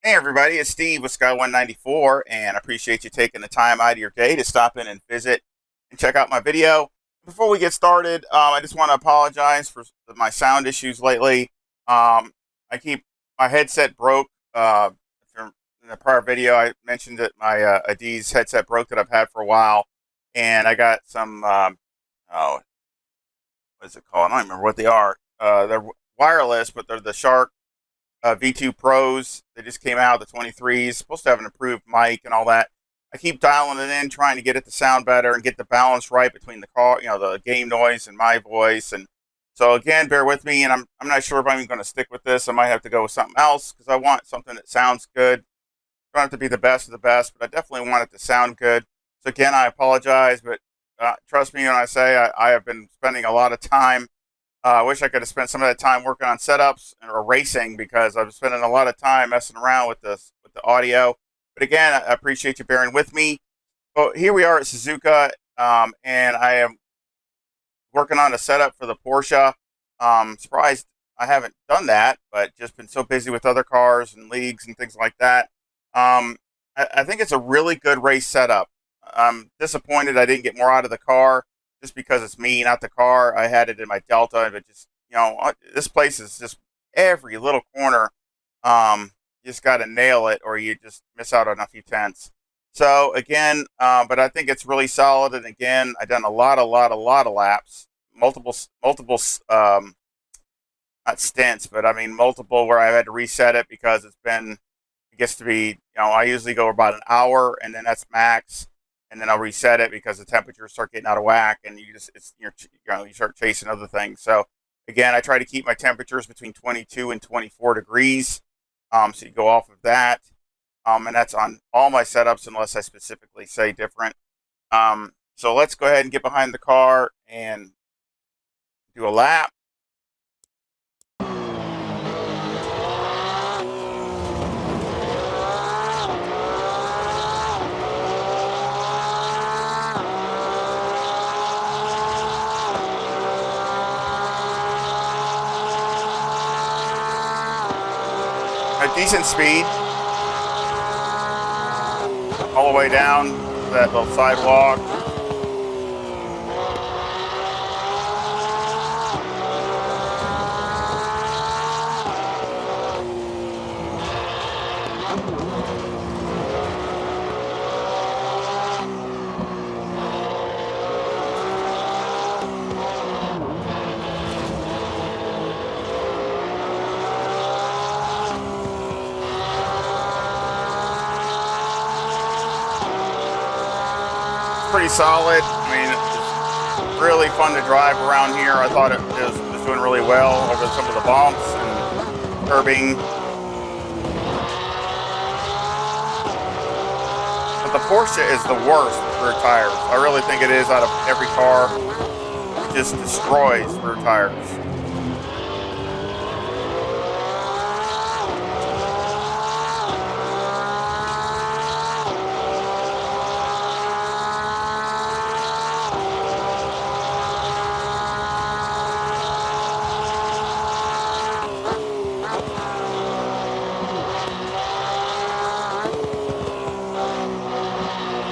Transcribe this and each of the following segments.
Hey everybody, it's Steve with Sky194, and I appreciate you taking the time out of your day to stop in and visit and check out my video. Before we get started, I just want to apologize for my sound issues lately. I keep my headset broke. In the prior video, I mentioned that my Adiz headset broke that I've had for a while, and I got some oh, what is it called? I don't remember what they are. They're wireless, but they're the Shark V2 Pros. They just came out, the 23s, supposed to have an improved mic and all that. I keep dialing it in, trying to get it to sound better and get the balance right between the car, the game noise and my voice. And so again, bear with me. And I'm not sure if I'm even going to stick with this. I might have to go with something else because I want something that sounds good. Don't have to be the best of the best, but I definitely want it to sound good. So again, I apologize, but trust me when I say I have been spending a lot of time. I wish I could have spent some of that time working on setups or racing because I've been spending a lot of time messing around with the audio. But again, I appreciate you bearing with me. But here we are at Suzuka, and I am working on a setup for the Porsche. Surprised I haven't done that, but just been so busy with other cars and leagues and things like that. I think it's a really good race setup. I'm disappointed I didn't get more out of the car just because it's me, not the car. I had it in my Delta, but just, this place is just every little corner. You just got to nail it or you just miss out on a few tenths. So again, but I think it's really solid. And again, I've done a lot of laps, multiple, not stints, but I mean, multiple where I've had to reset it because it gets to be, I usually go about an hour and then that's max. And then I'll reset it because the temperatures start getting out of whack, and you start chasing other things. So again, I try to keep my temperatures between 22 and 24 degrees. So you go off of that, and that's on all my setups unless I specifically say different. So let's go ahead and get behind the car and do a lap. A decent speed all the way down that little sidewalk. Pretty solid. I mean, it's really fun to drive around here. I thought it was doing really well over some of the bumps and curbing. But the Porsche is the worst with rear tires. I really think it is out of every car. It just destroys rear tires.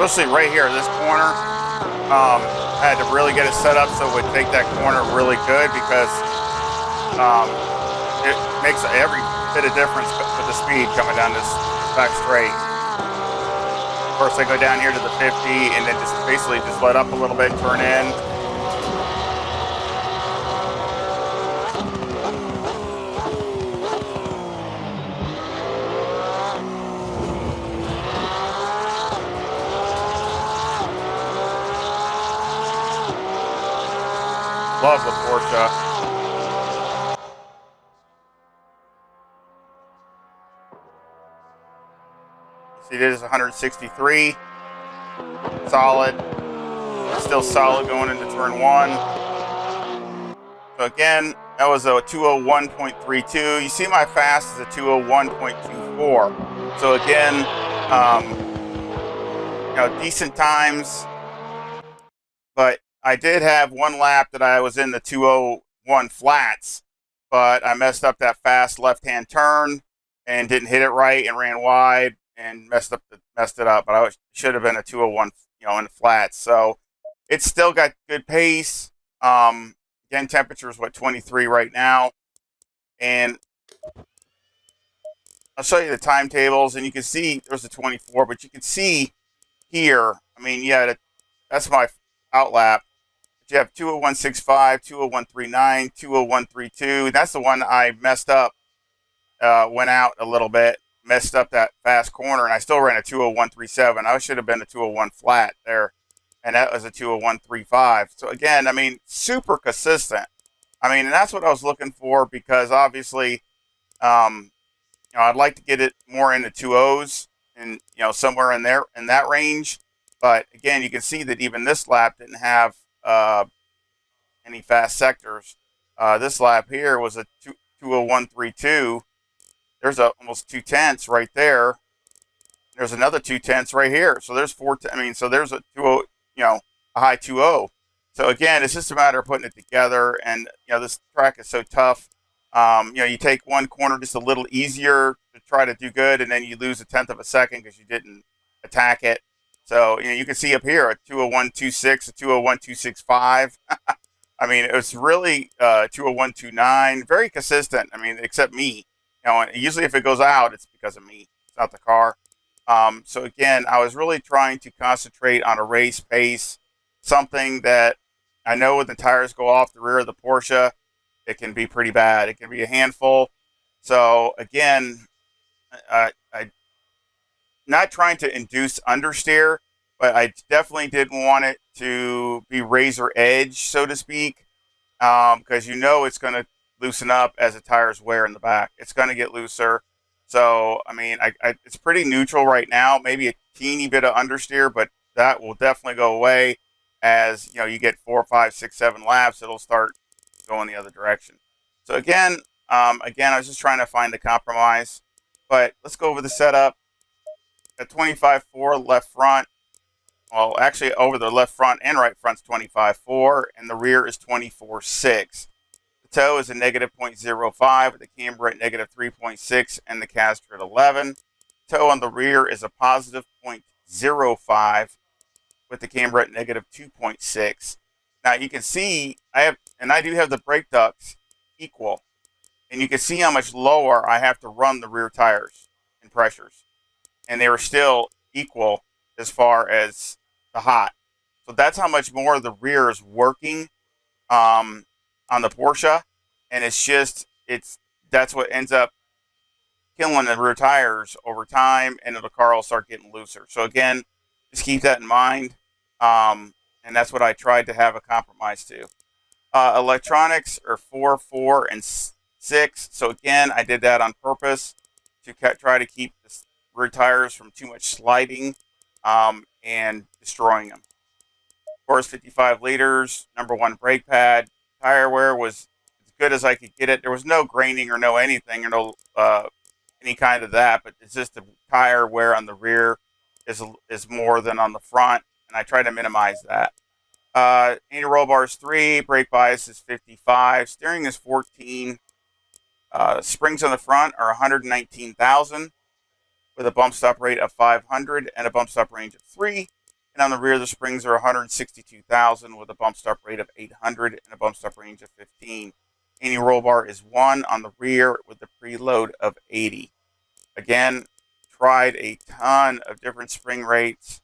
Especially right here in this corner. I had to really get it set up so it would take that corner really good because it makes every bit of difference with the speed coming down this back straight. Of course, I go down here to the 50 and then just basically just let up a little bit, turn in. Love the Porsche. See, it is 163. Solid. Still solid going into turn one. So again, that was a 201.32. You see my fast is a 201.24. So again, decent times. But I did have one lap that I was in the 201 flats, but I messed up that fast left-hand turn, and didn't hit it right and ran wide and messed it up. But I should have been a 201, in the flats. So it's still got good pace. Again, temperature is 23 right now, and I'll show you the timetables, and you can see there's a 24, but you can see here. I mean, yeah, that's my outlap. You have 20165, 20139, 20132. That's the one I messed up. Went out a little bit, messed up that fast corner, and I still ran a 20137. I should have been a 201 flat there, and that was a 20135. So again, I mean, super consistent. I mean, and that's what I was looking for, because obviously, I'd like to get it more in the 2.0s and somewhere in there in that range. But again, you can see that even this lap didn't have any fast sectors. This lap here was a 20132. There's almost 2/10 right there. There's another 2/10 right here. So there's so there's a 20, a high 2.0. So again, it's just a matter of putting it together. And this track is so tough. You take one corner just a little easier to try to do good, and then you lose 1/10 of a second because you didn't attack it. So you can see up here a 20126, a 201.265. I mean, it was really 201.29, very consistent. I mean, except me. Usually if it goes out, it's because of me. It's not the car. So again, I was really trying to concentrate on a race pace, something that I know when the tires go off the rear of the Porsche, it can be pretty bad. It can be a handful. So again, I not trying to induce understeer, but I definitely didn't want it to be razor edge, so to speak, because it's going to loosen up as the tires wear in the back. It's going to get looser. So, I mean, it's pretty neutral right now. Maybe a teeny bit of understeer, but that will definitely go away as you get 4, 5, 6, 7 laps. It'll start going the other direction. So again, I was just trying to find a compromise. But let's go over the setup. At 25.4 left front. Well, actually, over the left front and right front's 25.4, and the rear is 24.6. The toe is a negative 0.05, with the camber at negative 3.6, and the caster at 11. Toe on the rear is a positive 0.05, with the camber at negative 2.6. Now you can see I do have the brake ducts equal, and you can see how much lower I have to run the rear tires and pressures, and they were still equal as far as the hot. So that's how much more the rear is working on the Porsche, and that's what ends up killing the rear tires over time, and the car will start getting looser. So again, just keep that in mind, and that's what I tried to have a compromise to. Electronics are 4, 4, and 6. So again, I did that on purpose to try to keep the rear tires from too much sliding and destroying them. Of course, 55 liters, number 1 brake pad. Tire wear was as good as I could get it. There was no graining or no anything or no any kind of that, but it's just the tire wear on the rear is more than on the front, and I try to minimize that. Anti-roll bar is 3, brake bias is 55, steering is 14. Springs on the front are 119,000 with a bump stop rate of 500 and a bump stop range of 3. And on the rear, the springs are 162,000 with a bump stop rate of 800 and a bump stop range of 15. Anti-roll bar is 1 on the rear with a preload of 80. Again, tried a ton of different spring rates,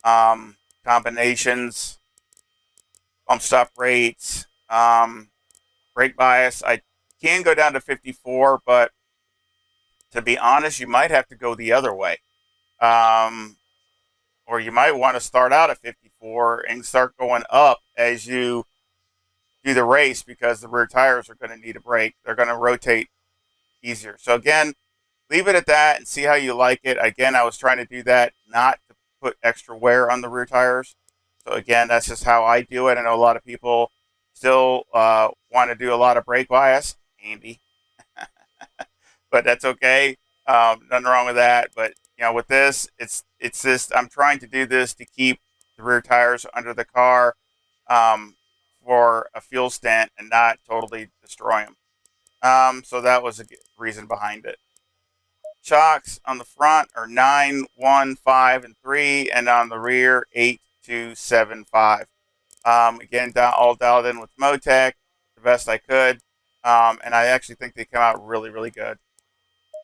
combinations, bump stop rates, brake bias. I can go down to 54, but to be honest, you might have to go the other way. Or you might want to start out at 54 and start going up as you do the race, because the rear tires are going to need a brake. They're going to rotate easier. So again, leave it at that and see how you like it. Again, I was trying to do that not to put extra wear on the rear tires. So again, that's just how I do it. I know a lot of people still want to do a lot of brake bias. Andy. But that's okay. Nothing wrong with that. But with this, it's just I'm trying to do this to keep the rear tires under the car for a fuel stint and not totally destroy them. So that was a reason behind it. shocks on the front are 9, 1, 5, and 3, and on the rear 8, 2, 7, 5. Again, all dialed in with Motec, the best I could, and I actually think they come out really, really good.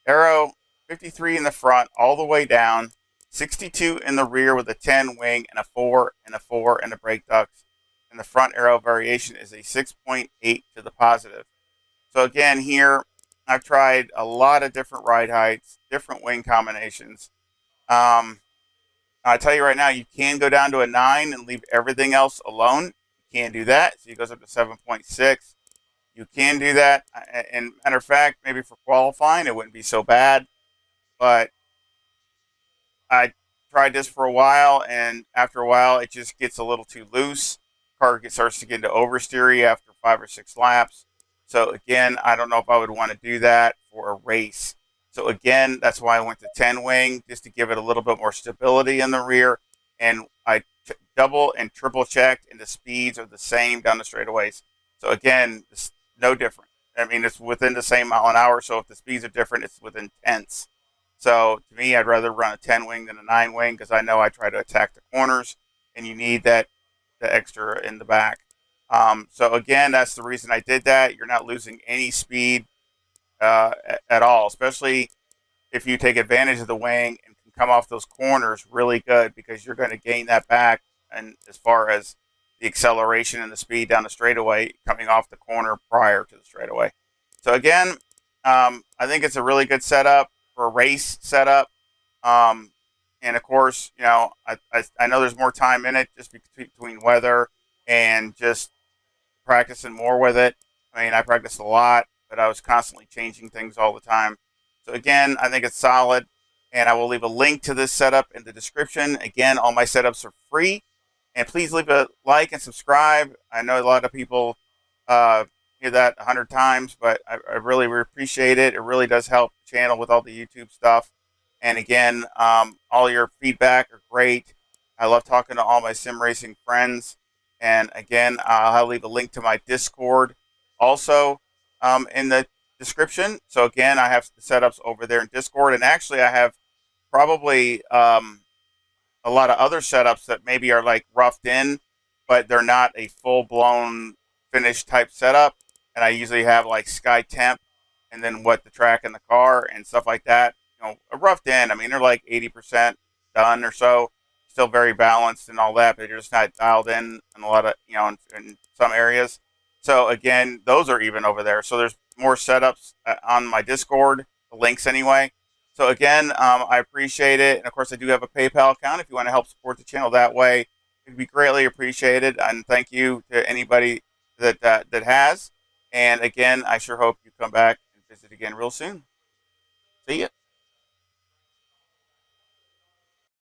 Aero 53 in the front, all the way down, 62 in the rear with a 10 wing and a 4 and a 4 and a brake ducts. And the front aero variation is a 6.8 to the positive. So again, here I've tried a lot of different ride heights, different wing combinations. I tell you right now, you can go down to a 9 and leave everything else alone. You can do that. So it goes up to 7.6. You can do that. And matter of fact, maybe for qualifying, it wouldn't be so bad. But I tried this for a while, and after a while, it just gets a little too loose. Car starts to get into oversteery after 5 or 6 laps. So again, I don't know if I would want to do that for a race. So again, that's why I went to 10 wing, just to give it a little bit more stability in the rear. And I double and triple checked, and the speeds are the same down the straightaways. So again, it's no different. I mean, it's within the same mile an hour. So if the speeds are different, it's within tenths. So to me, I'd rather run a 10 wing than a 9 wing, because I know I try to attack the corners, and you need the extra in the back. So again, that's the reason I did that. You're not losing any speed at all, especially if you take advantage of the wing and can come off those corners really good, because you're going to gain that back. And as far as the acceleration and the speed down the straightaway coming off the corner prior to the straightaway. So again, I think it's a really good setup for a race setup. And of course, you know, I know there's more time in it just between weather and just practicing more with it. I mean, I practiced a lot, but I was constantly changing things all the time. So again, I think it's solid, and I will leave a link to this setup in the description. Again, all my setups are free, and please leave a like and subscribe. I know a lot of people hear that 100 times, but I really appreciate it. It really does help the channel with all the YouTube stuff. And again, all your feedback are great. I love talking to all my sim racing friends. And again, I'll leave a link to my Discord also in the description. So again, I have the setups over there in Discord. And actually, I have probably a lot of other setups that maybe are like roughed in, but they're not a full-blown finished type setup. And I usually have like Sky Temp and then what the track in the car and stuff like that. You know, roughed in. I mean, they're like 80% done or so. Still very balanced and all that, but you're just not dialed in a lot of, you know, in some areas. So again, those are even over there. So there's more setups on my Discord, the links anyway. So again, I appreciate it. And of course, I do have a PayPal account. If you want to help support the channel that way, it'd be greatly appreciated. And thank you to anybody that has. And again, I sure hope you come back and visit again real soon. See ya.